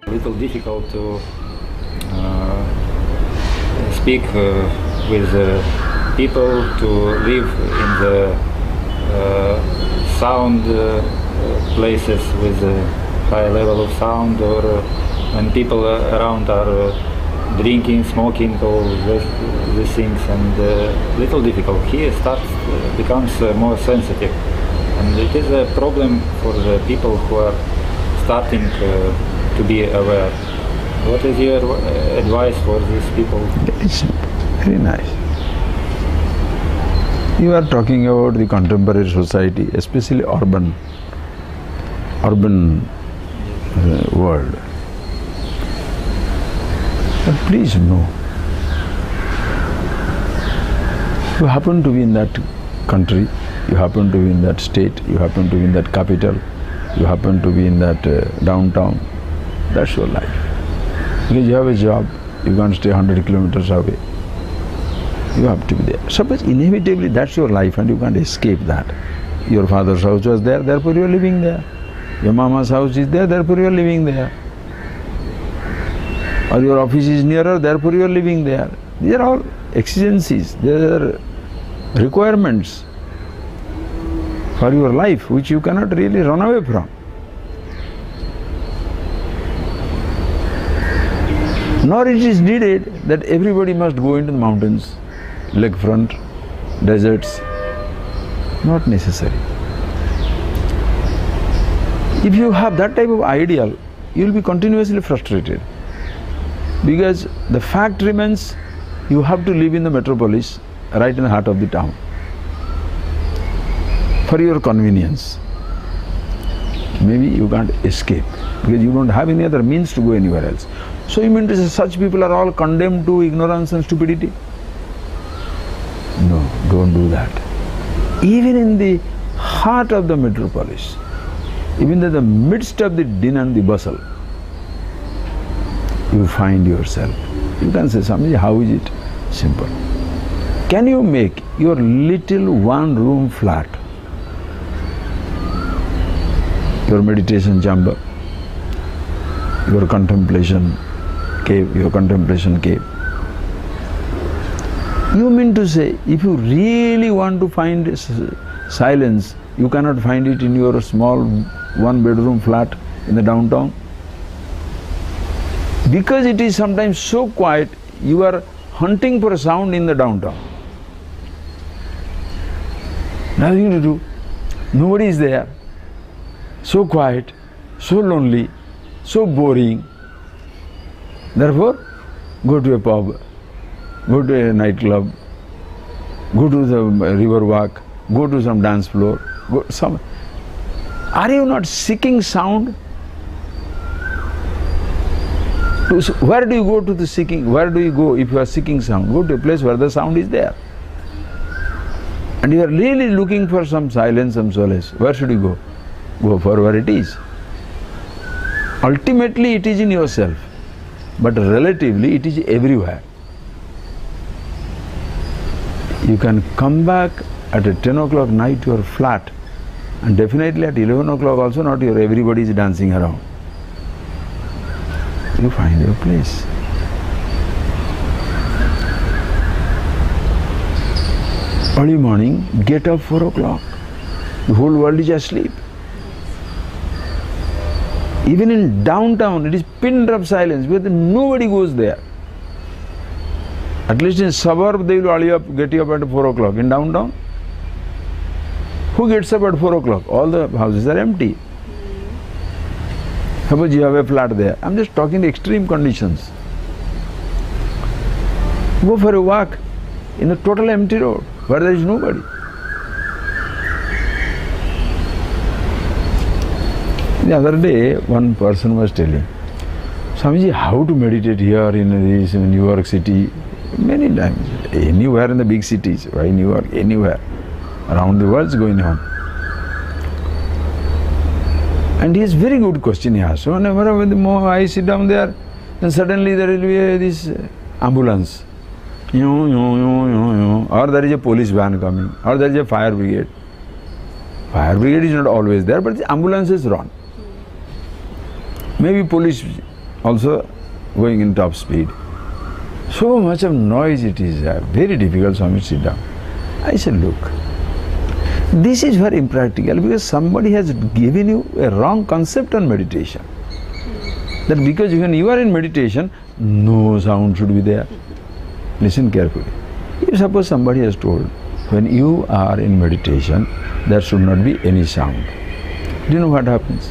Little difficult to speak with people, to live in the sound places with a high level of sound, or when people around are drinking, smoking, all these things, and little difficult. He becomes more sensitive, and it is a problem for the people who are starting to be aware. What is your advice for these people? It's very nice. You are talking about the contemporary society, especially urban world. But please know, you happen to be in that country, you happen to be in that state, you happen to be in that capital, you happen to be in that downtown. That's your life. Because you have a job, you can't stay 100 kilometers away. You have to be there. Suppose inevitably that's your life and you can't escape that. Your father's house was there, therefore you are living there. Your mama's house is there, therefore you are living there. Or your office is nearer, therefore you are living there. These are all exigencies, they are requirements for your life which you cannot really run away from. Nor it is needed that everybody must go into the mountains, lakefront, deserts. Not necessary. If you have that type of ideal, you will be continuously frustrated. Because the fact remains, you have to live in the metropolis, right in the heart of the town, for your convenience. Maybe you can't escape, because you don't have any other means to go anywhere else. So you mean to say such people are all condemned to ignorance and stupidity? No, don't do that. Even in the heart of the metropolis, even in the midst of the din and the bustle, you find yourself. You can say, Swamiji, how is it? Simple. Can you make your little one-room flat your meditation chamber, your contemplation cave, You mean to say, if you really want to find silence, you cannot find it in your small one-bedroom flat in the downtown? Because it is sometimes so quiet, you are hunting for a sound in the downtown. Nothing to do. Nobody is there. So quiet, so lonely, so boring. Therefore, go to a pub, go to a nightclub, go to the river walk, go to some dance floor, Are you not seeking sound? Where do you go to the seeking? Where do you go if you are seeking sound? Go to a place where the sound is there. And you are really looking for some silence, some solace. Where should you go? Go for where it is. Ultimately it is in yourself, but relatively it is everywhere. You can come back at 10 o'clock night to your flat, and definitely at 11 o'clock also not your everybody is dancing around. You find your place. Early morning, get up 4 o'clock. The whole world is asleep. Even in downtown, it is pin drop silence because nobody goes there. At least in suburb, they will get you up at 4 o'clock. In downtown, who gets up at 4 o'clock? All the houses are empty. Suppose you have a flat there. I'm just talking the extreme conditions. Go for a walk in a total empty road where there is nobody. The other day, one person was telling, Swamiji, how to meditate here in this New York City? Many times, anywhere in the big cities. Why New York? Anywhere. Around the world is going on. And he has very good question he asked. So whenever I sit down there, then suddenly there will be this ambulance. Or there is a police van coming, or there is a fire brigade. Fire brigade is not always there, but the ambulances run. Maybe police also going in top speed. So much of noise it is, very difficult. Swami, sit down. I said, look, this is very impractical because somebody has given you a wrong concept on meditation. That because when you are in meditation, no sound should be there. Listen carefully. If suppose somebody has told, when you are in meditation, there should not be any sound. Do you know what happens?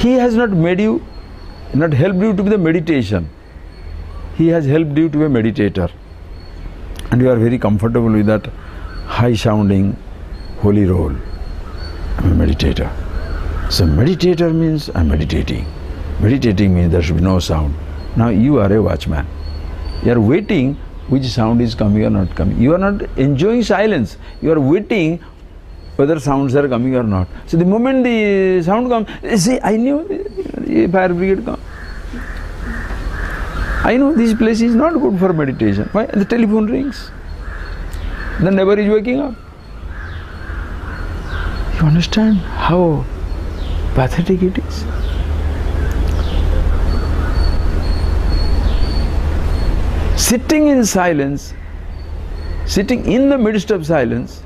He has not made you, not helped you to be the meditation. He has helped you to be a meditator. And you are very comfortable with that high sounding holy role. I'm a meditator. So meditator means I'm meditating. Meditating means there should be no sound. Now you are a watchman. You are waiting which sound is coming or not coming. You are not enjoying silence. You are waiting whether sounds are coming or not. So the moment the sound comes, say, I knew the fire brigade come. I know this place is not good for meditation. Why? The telephone rings. The neighbor is waking up. You understand how pathetic it is? Sitting in silence, sitting in the midst of silence,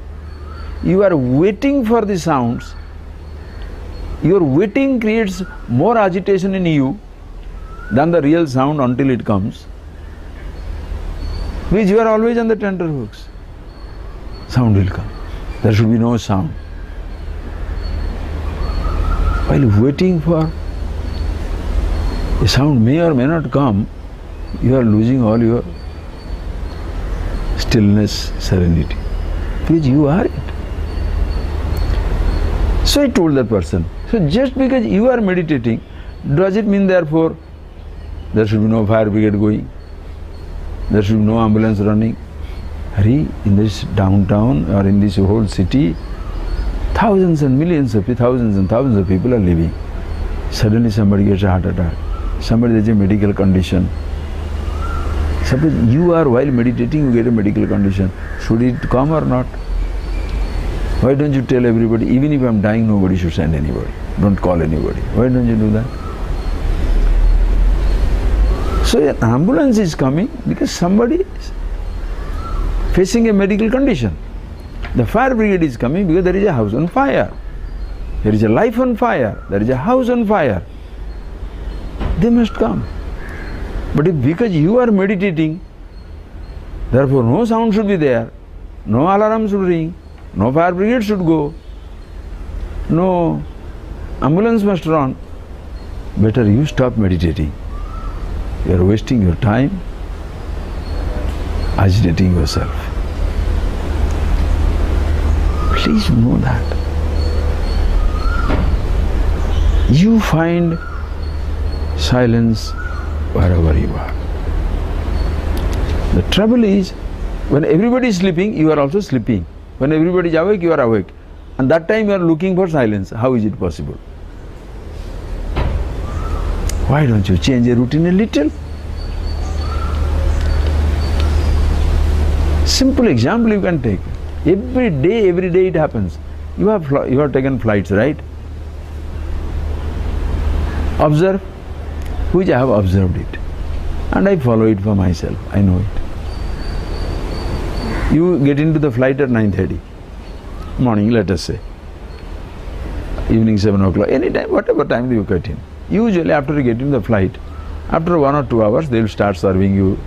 you are waiting for the sounds. Your waiting creates more agitation in you than the real sound until it comes, which you are always on the tenterhooks. Sound will come. There should be no sound. While waiting for a sound may or may not come, you are losing all your stillness, serenity, because you are it. So I told that person, so just because you are meditating, does it mean therefore there should be no fire brigade going? There should be no ambulance running? Hari, in this downtown or in this whole city, thousands and millions of thousands and thousands of people are living. Suddenly somebody gets a heart attack. Somebody has a medical condition. Suppose you are while meditating, you get a medical condition. Should it come or not? Why don't you tell everybody, even if I am dying, nobody should send anybody. Don't call anybody. Why don't you do that? So an ambulance is coming because somebody is facing a medical condition. The fire brigade is coming because there is a house on fire. There is a life on fire. There is a house on fire. They must come. But if because you are meditating, therefore no sound should be there, no alarm should ring, no fire brigade should go, no ambulance must run, better you stop meditating. You are wasting your time, agitating yourself. Please know that. You find silence wherever you are. The trouble is, when everybody is sleeping, you are also sleeping. When everybody is awake, you are awake. And that time you are looking for silence. How is it possible? Why don't you change your routine a little? Simple example you can take. Every day it happens. You have taken flights, right? Observe, which I have observed it. And I follow it for myself. I know it. You get into the flight at 9:30, morning, let us say. Evening 7 o'clock, any time, whatever time you get in. Usually after you get in the flight, after 1 or 2 hours, they will start serving you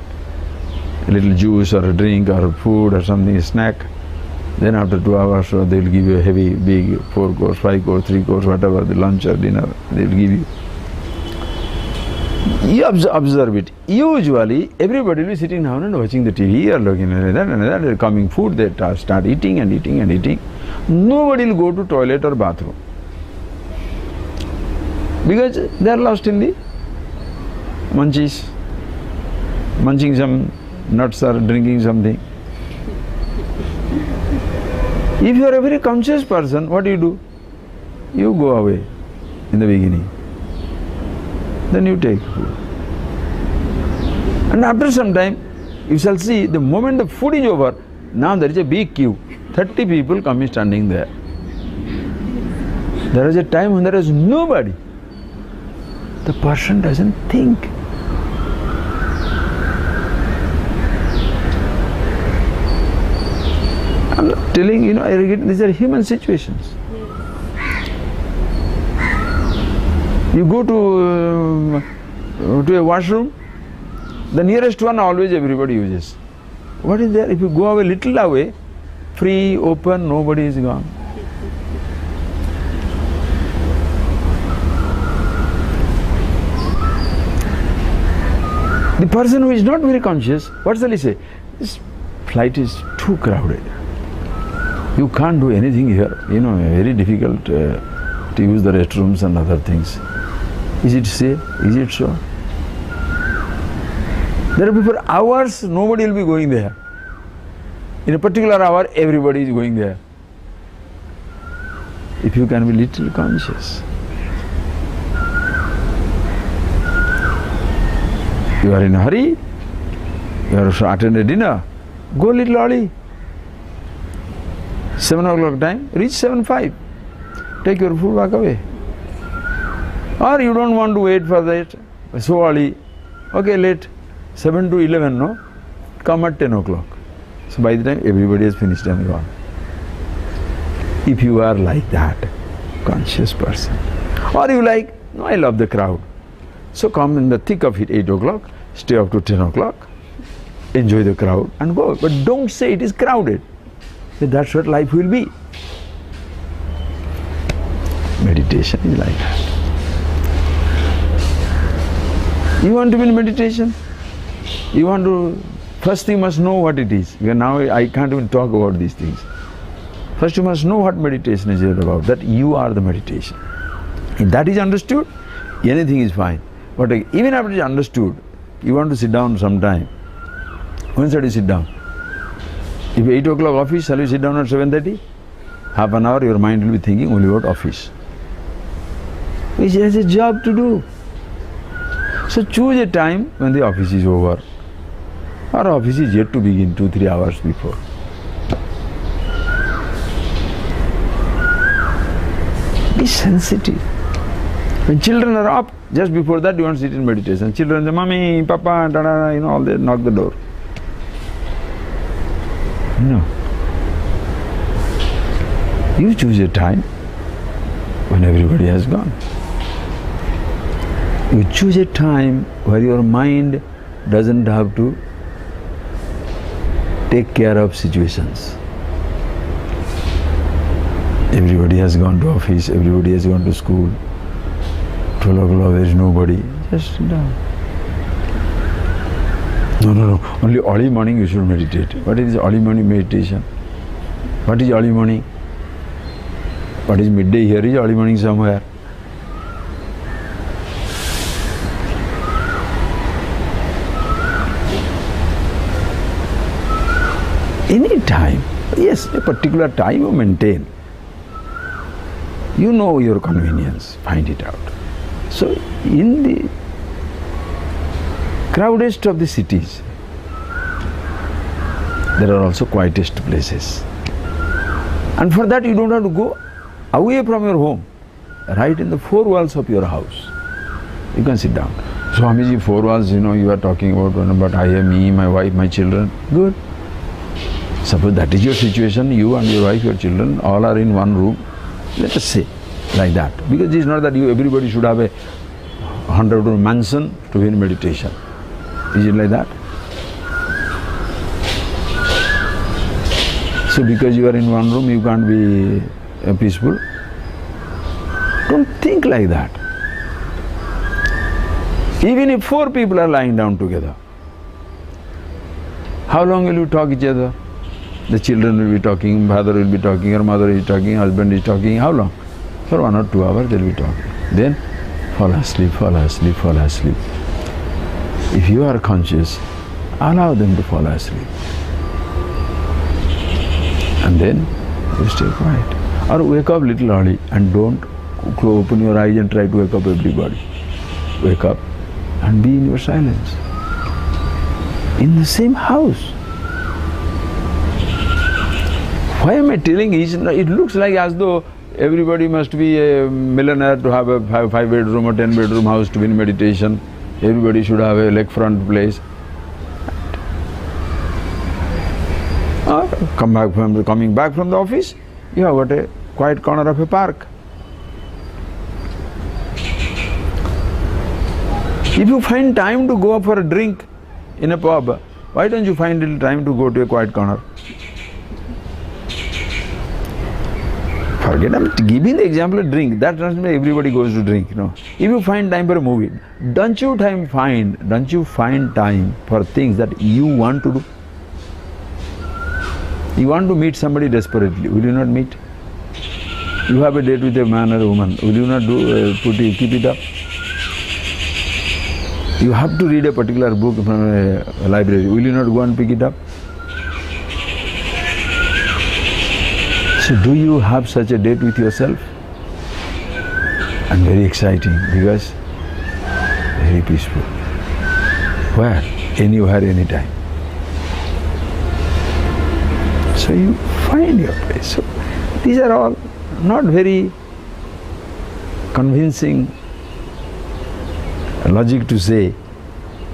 a little juice or a drink or food or something, a snack. Then after 2 hours, they will give you a heavy, big 4 course, 5 course, 3 course, whatever, the lunch or dinner, they will give you. You observe it. Usually, everybody will be sitting down and watching the TV or looking at that and that, coming food, they start eating and eating and eating. Nobody will go to toilet or bathroom. Because they are lost in the munchies, munching some nuts or drinking something. If you are a very conscious person, what do? You go away in the beginning. Then you take food. And after some time, you shall see the moment the food is over, now there is a big queue. 30 people coming standing there. There is a time when there is nobody. The person doesn't think. I'm not telling, these are human situations. You go to a washroom, the nearest one always everybody uses. What is there? If you go a little away, free, open, nobody is gone. The person who is not very conscious, what shall he say? This flight is too crowded. You can't do anything here. Very difficult to use the restrooms and other things. Is it safe? Is it so? There will be for hours, nobody will be going there. In a particular hour, everybody is going there. If you can be little conscious. You are in a hurry, you are to attend a dinner, go a little early. 7 o'clock time, reach 7:05. Take your food, walk away. Or you don't want to wait for that, so early. Okay, late, 7 to 11, no? Come at 10 o'clock. So by the time everybody has finished and gone. If you are like that, conscious person. Or you like, no, I love the crowd. So come in the thick of it, 8 o'clock, stay up to 10 o'clock, enjoy the crowd and go. But don't say it is crowded. That's what life will be. Meditation is like that. You want to be in meditation? You want to, first you must know what it is. Because now I can't even talk about these things. First you must know what meditation is all about, that you are the meditation. If that is understood, anything is fine. But even after it is understood, you want to sit down sometime. When shall you sit down? If 8 o'clock office, shall you sit down at 7:30? Half an hour your mind will be thinking only about office. Which has a job to do. So choose a time when the office is over. Our office is yet to begin 2-3 hours before. Be sensitive. When children are up, just before that you want to sit in meditation. Children say, Mommy, Papa, da-da, all they knock the door. No. You choose a time when everybody has gone. You choose a time where your mind doesn't have to take care of situations. Everybody has gone to office, everybody has gone to school. 12 o'clock there is nobody. Just sit down. No. Only early morning you should meditate. What is early morning meditation? What is early morning? What is midday here is early morning somewhere. Any time, yes, a particular time you maintain. You know your convenience, find it out. So in the crowdest of the cities, there are also quietest places. And for that you don't have to go away from your home. Right in the four walls of your house, you can sit down. Swamiji, four walls, you are talking about I am me, my wife, my children. Good. Suppose that is your situation, you and your wife, your children, all are in one room. Let us say like that. Because it is not that everybody should have a 100-room mansion to be in meditation. Is it like that? So because you are in one room, you can't be peaceful. Don't think like that. Even if 4 people are lying down together, how long will you talk each other? The children will be talking, father will be talking, your mother is talking, husband is talking. How long? For 1 or 2 hours they will be talking. Then fall asleep, fall asleep, fall asleep. If you are conscious, allow them to fall asleep. And then you stay quiet. Or wake up little early and don't open your eyes and try to wake up everybody. Wake up and be in your silence. In the same house. Why am I telling you? It looks like as though everybody must be a millionaire to have a 5-bedroom or 10-bedroom house to be in meditation. Everybody should have a lakefront place. Coming back from the office, you have got a quiet corner of a park. If you find time to go for a drink in a pub, why don't you find little time to go to a quiet corner? Forget, I'm giving the example of drink. That doesn't mean everybody goes to drink, no. If you find time for a movie, don't you find time for things that you want to do? You want to meet somebody desperately, will you not meet? You have a date with a man or a woman, will you not keep it up? You have to read a particular book from a library, will you not go and pick it up? So do you have such a date with yourself? And very exciting because very peaceful. Where? Anywhere, anytime. So you find your place. So these are all not very convincing logic to say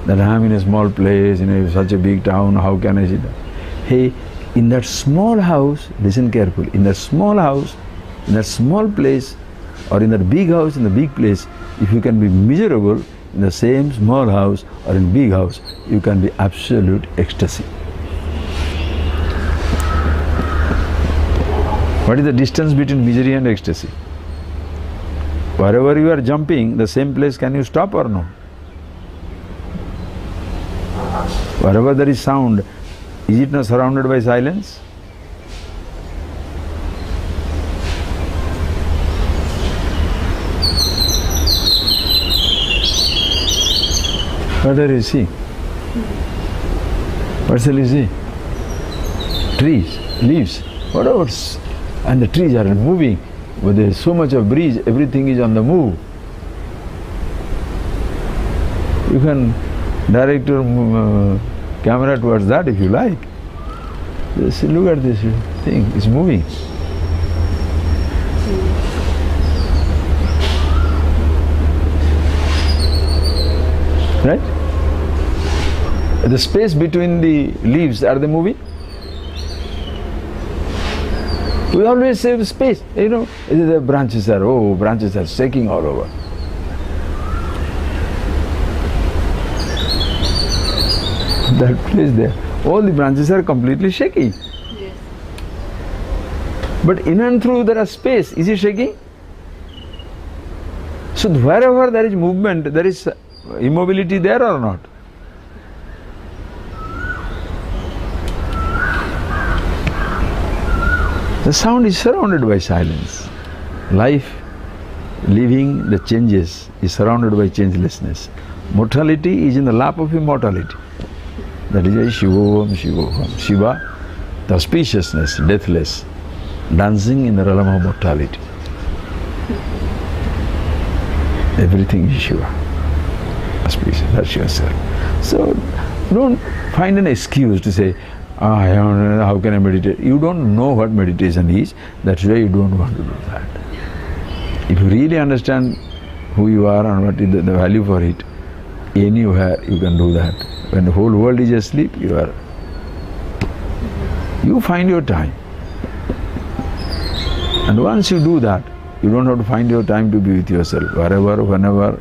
that I am in a small place, in such a big town, how can I sit down? Hey, in that small house, listen carefully, in that small house, in that small place, or in that big house, in the big place, if you can be miserable in the same small house or in big house, you can be absolute ecstasy. What is the distance between misery and ecstasy? Wherever you are jumping, the same place, can you stop or no? Wherever there is sound, is it not surrounded by silence? What do you see? What shall you see? Trees, leaves, whatever. And the trees are moving. But there is so much of breeze, everything is on the move. You can direct your camera towards that if you like. Just look at this thing, it's moving. Right? The space between the leaves, are they moving? We always save space, the branches are shaking all over. That place there, all the branches are completely shaking. Yes. But in and through there are space, is it shaking? So wherever there is movement, there is immobility there or not? The sound is surrounded by silence. Life, living, the changes, is surrounded by changelessness. Mortality is in the lap of immortality. That is why Shivoham, Shivoham. Shiva, the auspiciousness, deathless, dancing in the realm of mortality. Everything is Shiva. Auspicious, that's yourself. So don't find an excuse to say, I don't know, how can I meditate? You don't know what meditation is, that's why you don't want to do that. If you really understand who you are and what is the value for it, anywhere you can do that. When the whole world is asleep, you find your time. And once you do that, you don't have to find your time to be with yourself. Wherever, whenever,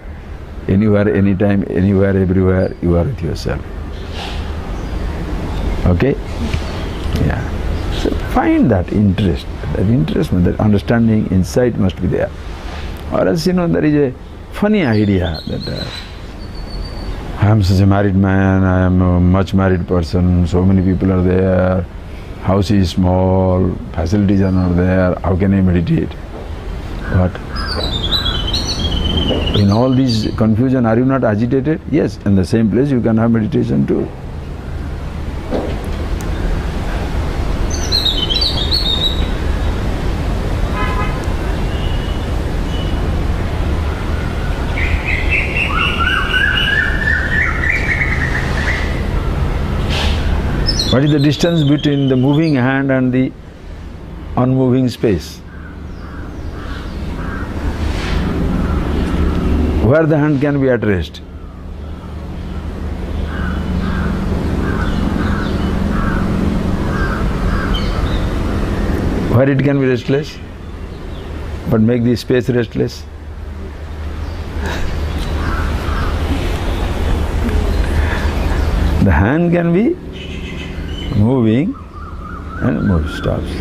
anywhere, anytime, anywhere, everywhere, you are with yourself. Okay? Yeah. So find that interest, that understanding, insight must be there. Or else, there is a funny idea that I am such a married man, I am a much married person, so many people are there, house is small, facilities are not there, how can I meditate? What? In all this confusion, are you not agitated? Yes, in the same place you can have meditation too. What is the distance between the moving hand and the unmoving space? Where the hand can be at rest? Where it can be restless, but make the space restless? The hand can be moving and move stops.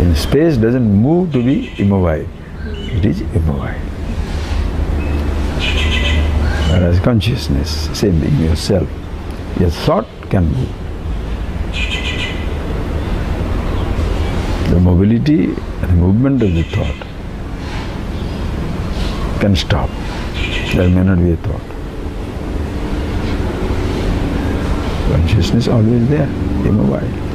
And space doesn't move to be immobile. It is immobile. Whereas consciousness, same thing, yourself, your thought can move. The mobility and movement of the thought can stop. There may not be a thought. Consciousness always there, immobile.